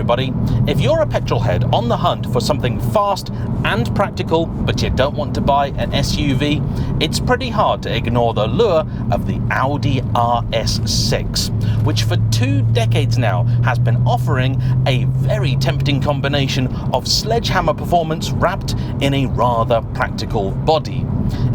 everybody. If you're a petrol head on the hunt for something fast and practical, but you don't want to buy an SUV, it's pretty hard to ignore the lure of the Audi RS6, which for 2 decades now has been offering a very tempting combination of sledgehammer performance wrapped in a rather practical body.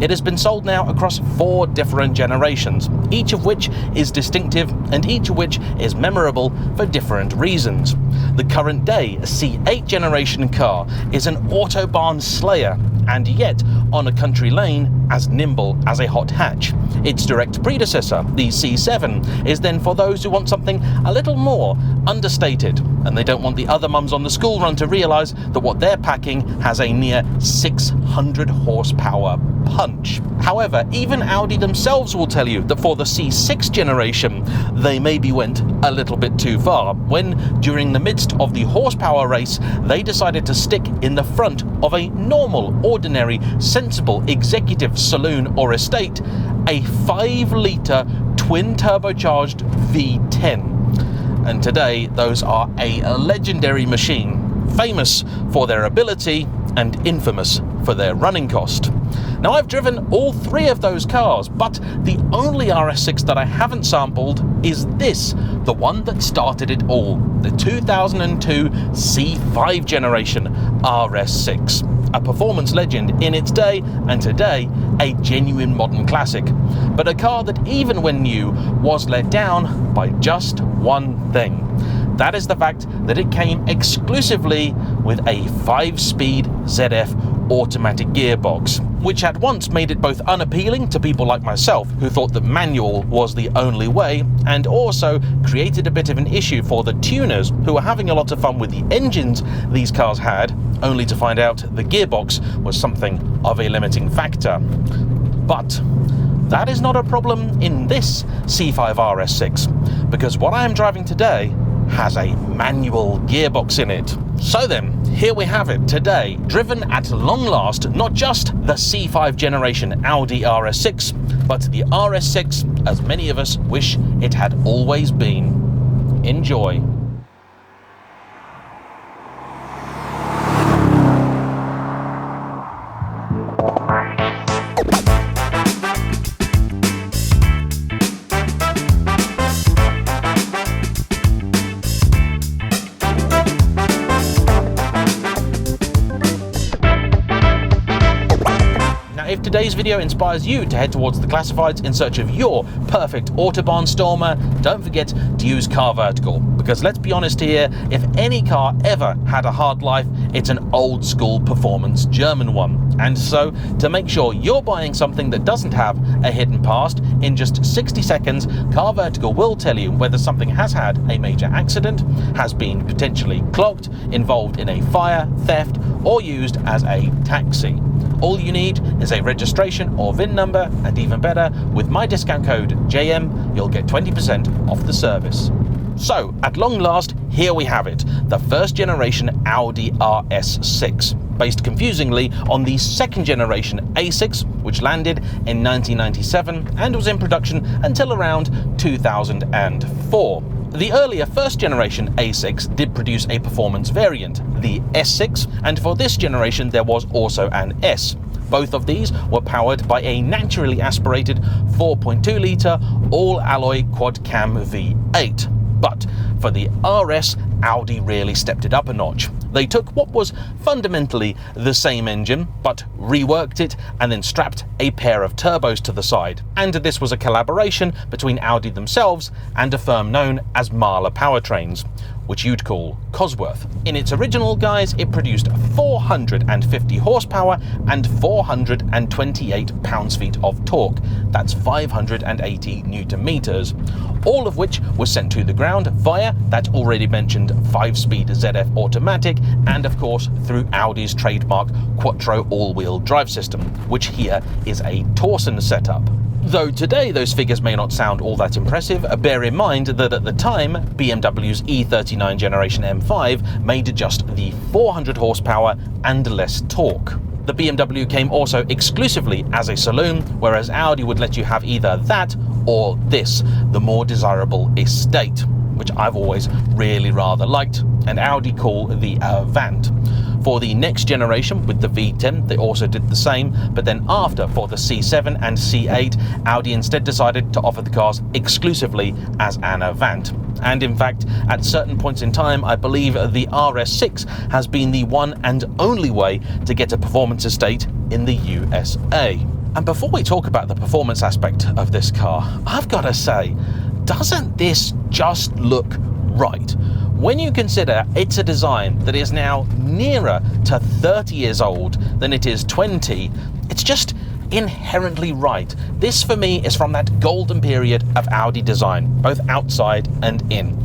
It has been sold now across 4 different generations, each of which is distinctive and each of which is memorable for different reasons. The current day C8 generation car is an autobahn slayer, and yet on a country lane as nimble as a hot hatch. Its direct predecessor, the C7, is then for those who want something a little more understated, and they don't want the other mums on the school run to realise that what they're packing has a near 600 horsepower punch. However, even Audi themselves will tell you that for the C6 generation, they maybe went a little bit too far, when during the midst of the horsepower race, they decided to stick in the front of a normal, ordinary, sensible executive saloon or estate, a 5-litre twin-turbocharged V10. And today, those are a legendary machine, famous for their ability and infamous for their running cost. Now, I've driven all 3 of those cars, but the only RS6 that I haven't sampled is this, the one that started it all, the 2002 C5 generation RS6. A performance legend in its day, and today a genuine modern classic. But a car that even when new was let down by just one thing. That is the fact that it came exclusively with a 5-speed ZF automatic gearbox, which at once made it both unappealing to people like myself who thought that manual was the only way, and also created a bit of an issue for the tuners who were having a lot of fun with the engines these cars had, only to find out the gearbox was something of a limiting factor. But that is not a problem in this C5 RS6, because what I am driving today has a manual gearbox in it. So then, here we have it today, driven at long last, not just the C5 generation Audi RS6, but the RS6 as many of us wish it had always been. Enjoy. If today's video inspires you to head towards the classifieds in search of your perfect Autobahn stormer, don't forget to use CarVertical, because let's be honest here, if any car ever had a hard life, it's an old school performance German one. And so, to make sure you're buying something that doesn't have a hidden past, in just 60 seconds, CarVertical will tell you whether something has had a major accident, has been potentially clocked, involved in a fire, theft, or used as a taxi. All you need is a registration or VIN number, and even better, with my discount code JAYEMM, you'll get 20% off the service. So, at long last, here we have it, the first generation Audi RS6, based confusingly on the second generation A6, which landed in 1997 and was in production until around 2004. The earlier first generation A6 did produce a performance variant, the S6, and for this generation there was also an S. Both of these were powered by a naturally aspirated 4.2 litre all-alloy quad-cam V8. But for the RS, Audi really stepped it up a notch. They took what was fundamentally the same engine, but reworked it and then strapped a pair of turbos to the side. And this was a collaboration between Audi themselves and a firm known as Mahler Powertrains, which you'd call Cosworth. In its original guise, it produced 450 horsepower and 428 pounds-feet of torque. That's 580 newton meters, all of which was sent to the ground via that already mentioned 5-speed ZF automatic, and of course through Audi's trademark Quattro all-wheel drive system, which here is a Torsen setup. Though today those figures may not sound all that impressive, bear in mind that at the time, BMW's E39 Generation M5 made just the 400 horsepower and less torque. The BMW came also exclusively as a saloon, whereas Audi would let you have either that or this, the more desirable estate. which I've always really rather liked, and Audi call the Avant. For the next generation with the V10, they also did the same, but then after, for the C7 and C8, Audi instead decided to offer the cars exclusively as an Avant. And in fact, at certain points in time, I believe the RS6 has been the one and only way to get a performance estate in the USA. And before we talk about the performance aspect of this car, I've got to say, doesn't this just look right? When you consider it's a design that is now nearer to 30 years old than it is 20, it's just inherently right. This for me is from that golden period of Audi design, both outside and in.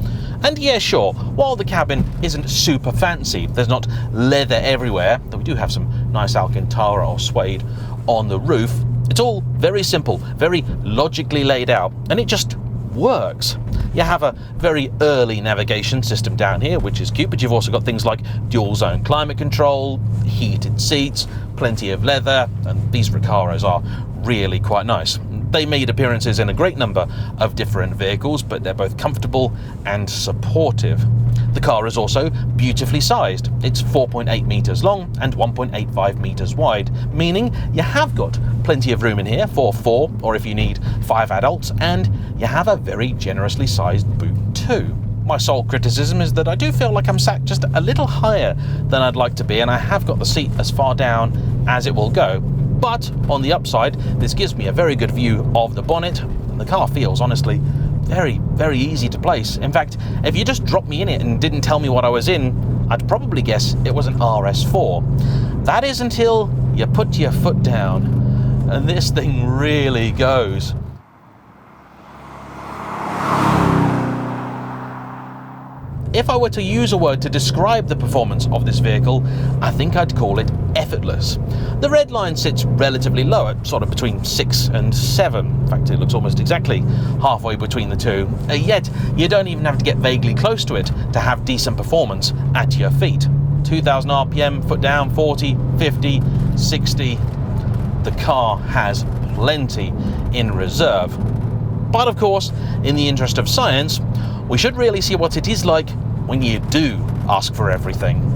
And yeah, sure, while the cabin isn't super fancy, there's not leather everywhere, though we do have some nice Alcantara or suede on the roof, it's all very simple, very logically laid out, and it just works. You have a very early navigation system down here, which is cute, but you've also got things like dual zone climate control, heated seats, plenty of leather, and these Recaros are really quite nice. They made appearances in a great number of different vehicles, but they're both comfortable and supportive. The car is also beautifully sized. It's 4.8 meters long and 1.85 meters wide, meaning you have got plenty of room in here for 4, or if you need 5 adults, and you have a very generously sized boot too. My sole criticism is that I do feel like I'm sat just a little higher than I'd like to be, and I have got the seat as far down as it will go. But on the upside, this gives me a very good view of the bonnet, and the car feels honestly very, very easy to place. In fact, if you just dropped me in it and didn't tell me what I was in, I'd probably guess it was an RS4. That is until you put your foot down, and this thing really goes. If I were to use a word to describe the performance of this vehicle, I think I'd call it effortless. The red line sits relatively low, at sort of between 6 and 7. In fact, it looks almost exactly halfway between the two. Yet, you don't even have to get vaguely close to it to have decent performance at your feet. 2,000 RPM, foot down, 40, 50, 60. The car has plenty in reserve. But of course, in the interest of science, we should really see what it is like when you do ask for everything.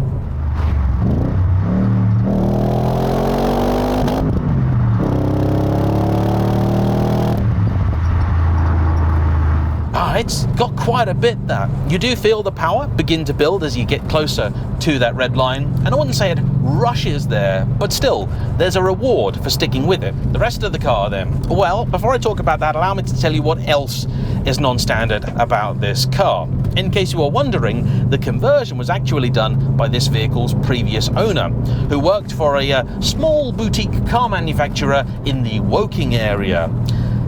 It's got quite a bit that. You do feel the power begin to build as you get closer to that red line, and I wouldn't say it rushes there, but still, there's a reward for sticking with it. The rest of the car then, well, before I talk about that, allow me to tell you what else is non-standard about this car. In case you were wondering, the conversion was actually done by this vehicle's previous owner, who worked for a small boutique car manufacturer in the Woking area.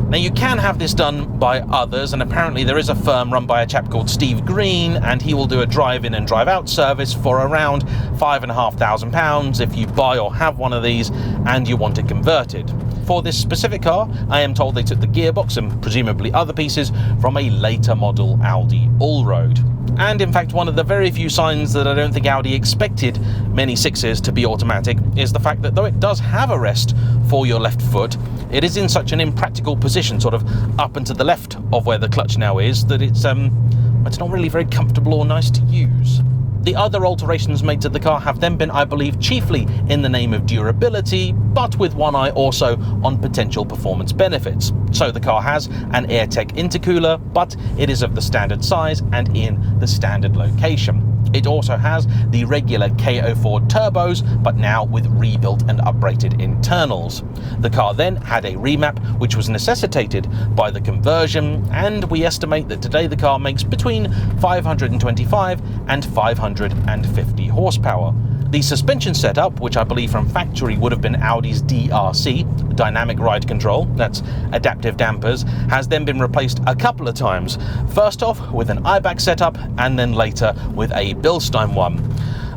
Now, you can have this done by others, and apparently there is a firm run by a chap called Steve Green, and he will do a drive-in and drive-out service for around £5,500 if you buy or have one of these and you want it converted. For this specific car, I am told they took the gearbox and presumably other pieces from a later model Audi Allroad. And in fact, one of the very few signs that I don't think Audi expected many 6s to be automatic is the fact that though it does have a rest for your left foot, it is in such an impractical position, sort of up and to the left of where the clutch now is, that it's not really very comfortable or nice to use. The other alterations made to the car have then been, I believe, chiefly in the name of durability, but with one eye also on potential performance benefits. So the car has an AirTech intercooler, but it is of the standard size and in the standard location. It also has the regular K04 turbos, but now with rebuilt and upgraded internals. The car then had a remap, which was necessitated by the conversion, and we estimate that today the car makes between 525 and 550 horsepower. The suspension setup, which I believe from factory would have been Audi's DRC, dynamic ride control, that's adaptive dampers, has then been replaced a couple of times. First off with an IBAC setup, and then later with a Bilstein one.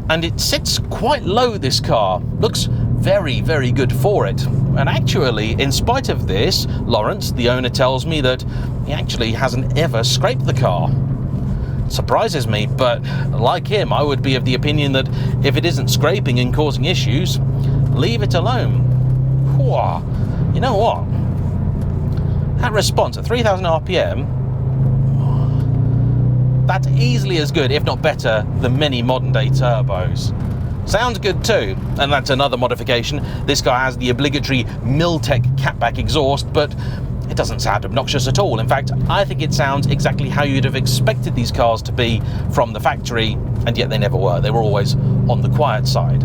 And it sits quite low, this car. Looks very, very good for it. And actually, in spite of this, Lawrence, the owner, tells me that he actually hasn't ever scraped the car. Surprises me, but like him, I would be of the opinion that if it isn't scraping and causing issues, leave it alone. Whew. You know what? That response at 3,000 RPM, That's easily as good, if not better, than many modern day turbos. Sounds good too, and that's another modification. This guy has the obligatory Miltech catback exhaust, but it doesn't sound obnoxious at all. In fact, I think it sounds exactly how you'd have expected these cars to be from the factory, and yet they never were. They were always on the quiet side.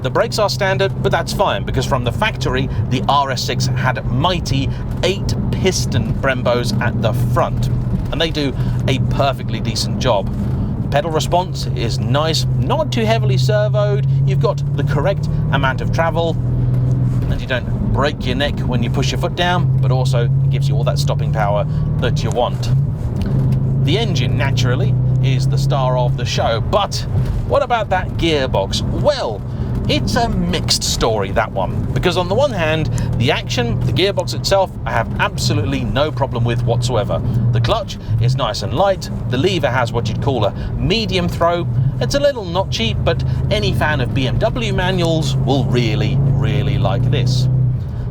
The brakes are standard, but that's fine, because from the factory, the RS6 had mighty 8-piston Brembos at the front, and they do a perfectly decent job. Pedal response is nice, not too heavily servoed, you've got the correct amount of travel, and you don't break your neck when you push your foot down, but also it gives you all that stopping power that you want. The engine, naturally, is the star of the show, but what about that gearbox? Well, it's a mixed story, that one, because on the one hand, the action, the gearbox itself, I have absolutely no problem with whatsoever. The clutch is nice and light, the lever has what you'd call a medium throw. It's a little notchy, but any fan of BMW manuals will really, really like this.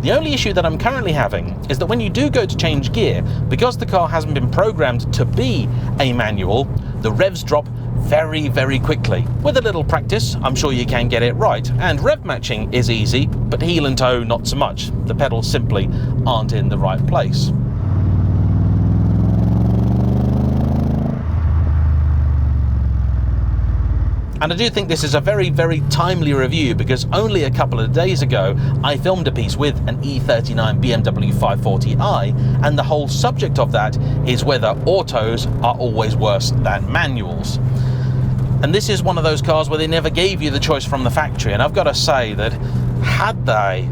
The only issue that I'm currently having is that when you do go to change gear, because the car hasn't been programmed to be a manual, the revs drop very, very quickly. With a little practice, I'm sure you can get it right, and rev matching is easy, but heel and toe not so much. The pedals simply aren't in the right place. And I do think this is a very, very timely review, because only a couple of days ago I filmed a piece with an E39 BMW 540i, and the whole subject of that is whether autos are always worse than manuals. And this is one of those cars where they never gave you the choice from the factory, and I've got to say that had they,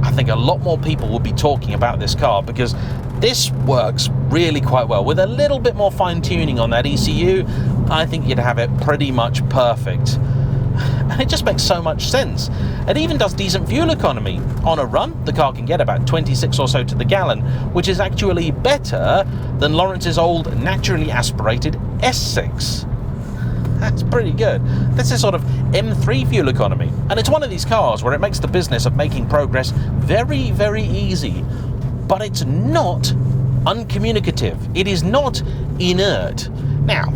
I think a lot more people would be talking about this car, because this works really quite well. With a little bit more fine-tuning on that ECU, I think you'd have it pretty much perfect. And it just makes so much sense. It even does decent fuel economy. On a run, the car can get about 26 or so to the gallon, which is actually better than Lawrence's old naturally aspirated S6. That's pretty good. This is sort of M3 fuel economy. And it's one of these cars where it makes the business of making progress very, very easy. But it's not uncommunicative. It is not inert. Now,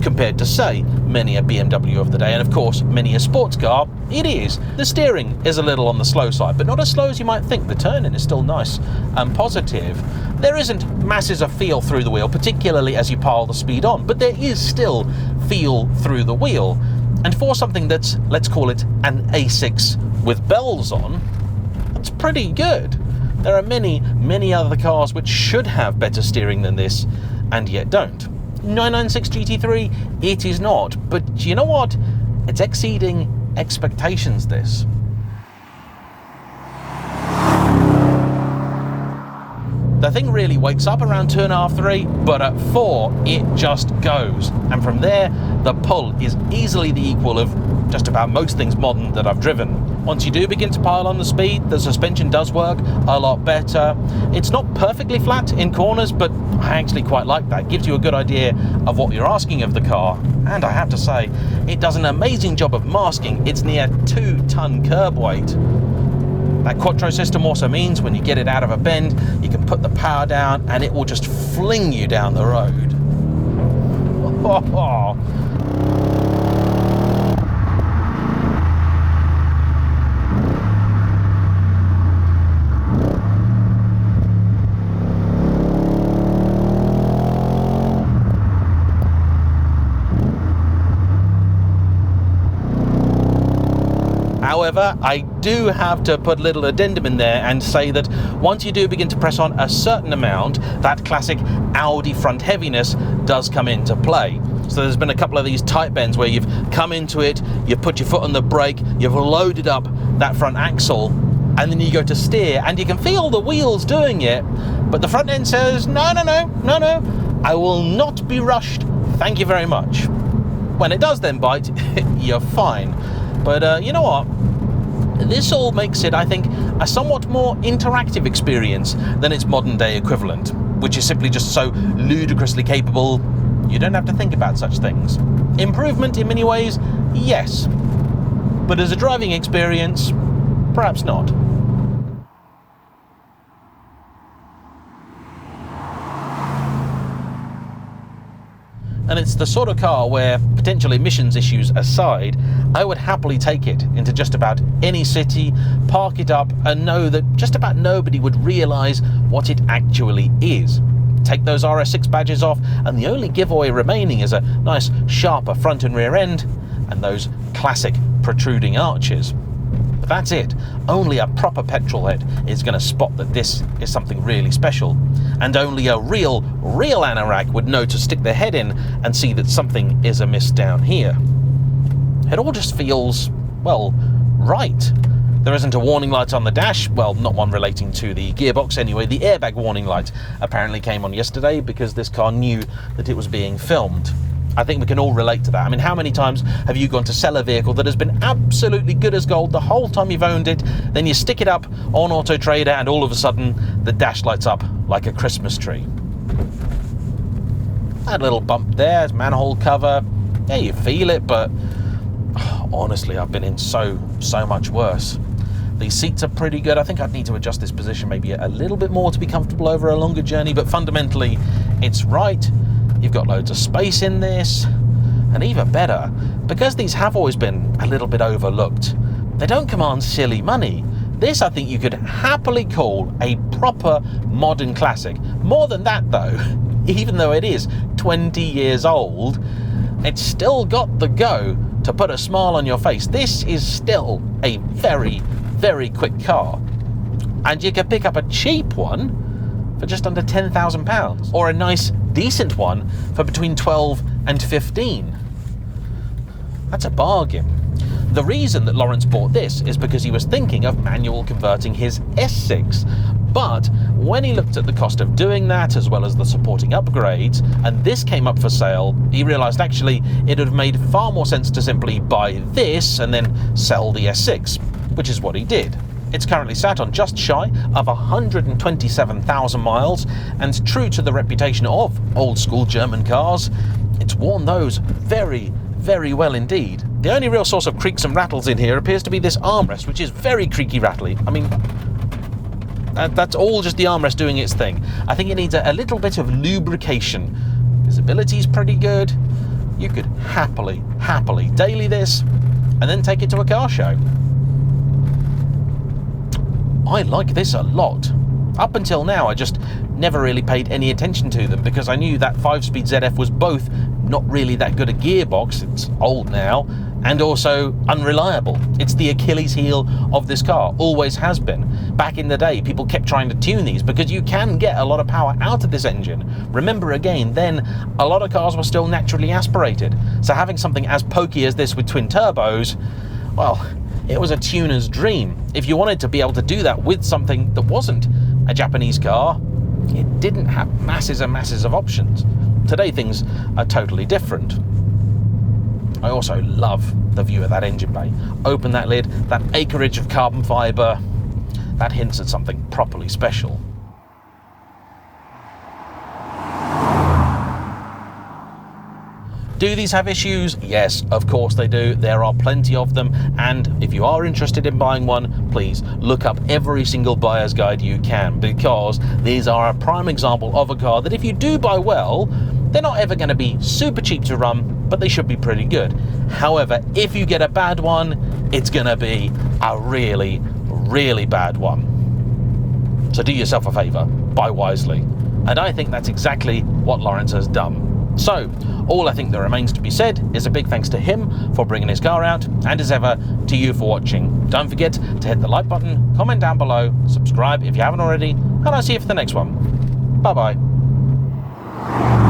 compared to, say, many a BMW of the day, and of course many a sports car, it is. The steering is a little on the slow side, but not as slow as you might think. The turning is still nice and positive. There isn't masses of feel through the wheel, particularly as you pile the speed on, but there is still feel through the wheel. And for something that's, let's call it an A6 with bells on, that's pretty good. There are many, many other cars which should have better steering than this, and yet don't. 996 GT3, it is not, but you know what? It's exceeding expectations, this. The thing really wakes up around 2.5, 3, but at 4 it just goes. And from there, the pull is easily the equal of just about most things modern that I've driven. Once you do begin to pile on the speed, the suspension does work a lot better. It's not perfectly flat in corners, but I actually quite like that. It gives you a good idea of what you're asking of the car. And I have to say, it does an amazing job of masking its near 2-ton curb weight. That Quattro system also means when you get it out of a bend, you can put the power down and it will just fling you down the road. However, I do have to put a little addendum in there and say that once you do begin to press on a certain amount, that classic Audi front heaviness does come into play. So there's been a couple of these tight bends where you've come into it, you put your foot on the brake, you've loaded up that front axle, and then you go to steer, and you can feel the wheels doing it, but the front end says, no, I will not be rushed, thank you very much. When it does then bite, you're fine. But you know what? This all makes it, I think, a somewhat more interactive experience than its modern day equivalent, which is simply just so ludicrously capable, you don't have to think about such things. Improvement in many ways, yes. But as a driving experience, perhaps not. and it's the sort of car where, potential emissions issues aside, I would happily take it into just about any city, park it up, and know that just about nobody would realise what it actually is. Take those RS6 badges off, and the only giveaway remaining is a nice sharper front and rear end, and those classic protruding arches. But that's it. Only a proper petrol head is going to spot that this is something really special, and only a real anorak would know to stick their head in and see that something is amiss down here. It all just feels, well, right. There isn't a warning light on the dash, well, not one relating to the gearbox anyway. The airbag warning light apparently came on yesterday because this car knew that it was being filmed. I think we can all relate to that. I mean, how many times have you gone to sell a vehicle that has been absolutely good as gold the whole time you've owned it, then you stick it up on Auto Trader and all of a sudden the dash lights up like a Christmas tree. That little bump there, manhole cover, yeah, you feel it, but honestly, I've been in so much worse. These seats are pretty good. I think I'd need to adjust this position maybe a little bit more to be comfortable over a longer journey, but fundamentally, it's right. You've got loads of space in this, and even better, because these have always been a little bit overlooked, they don't command silly money. This, I think you could happily call a proper modern classic. More than that though, even though it is 20 years old, it's still got the go to put a smile on your face. This is still a very quick car, and you can pick up a cheap one for just under £10,000, or a nice decent one for between 12 and 15. That's a bargain. The reason that Lawrence bought this is because he was thinking of manual converting his S6, but when he looked at the cost of doing that as well as the supporting upgrades, and this came up for sale, he realised actually it would have made far more sense to simply buy this and then sell the S6, which is what he did. It's currently sat on just shy of 127,000 miles, and true to the reputation of old school German cars, it's worn those very well indeed. The only real source of creaks and rattles in here appears to be this armrest, which is very creaky rattly. I mean, that's all just the armrest doing its thing. I think it needs a little bit of lubrication. Visibility is pretty good. You could happily daily this and then take it to a car show. I like this a lot. Up until now, I just never really paid any attention to them because I knew that 5-speed ZF was both not really that good a gearbox, it's old now, and also unreliable. It's the Achilles heel of this car, always has been. Back in the day, people kept trying to tune these because you can get a lot of power out of this engine. Remember again, then a lot of cars were still naturally aspirated, so having something as pokey as this with twin turbos, well, it was a tuner's dream. If you wanted to be able to do that with something that wasn't a Japanese car, it didn't have masses and masses of options. Today things are totally different. I also love the view of that engine bay. Open that lid, that acreage of carbon fibre, that hints at something properly special. Do these have issues? Yes, of course they do. There are plenty of them, and if you are interested in buying one, please look up every single buyer's guide you can, because these are a prime example of a car that if you do buy well, they're not ever going to be super cheap to run, but they should be pretty good. However, if you get a bad one, it's going to be a really bad one. So do yourself a favour, buy wisely. And I think that's exactly what Lawrence has done. So, all I think that remains to be said is a big thanks to him for bringing his car out, and as ever, to you for watching. Don't forget to hit the like button, comment down below, subscribe if you haven't already, and I'll see you for the next one. Bye bye.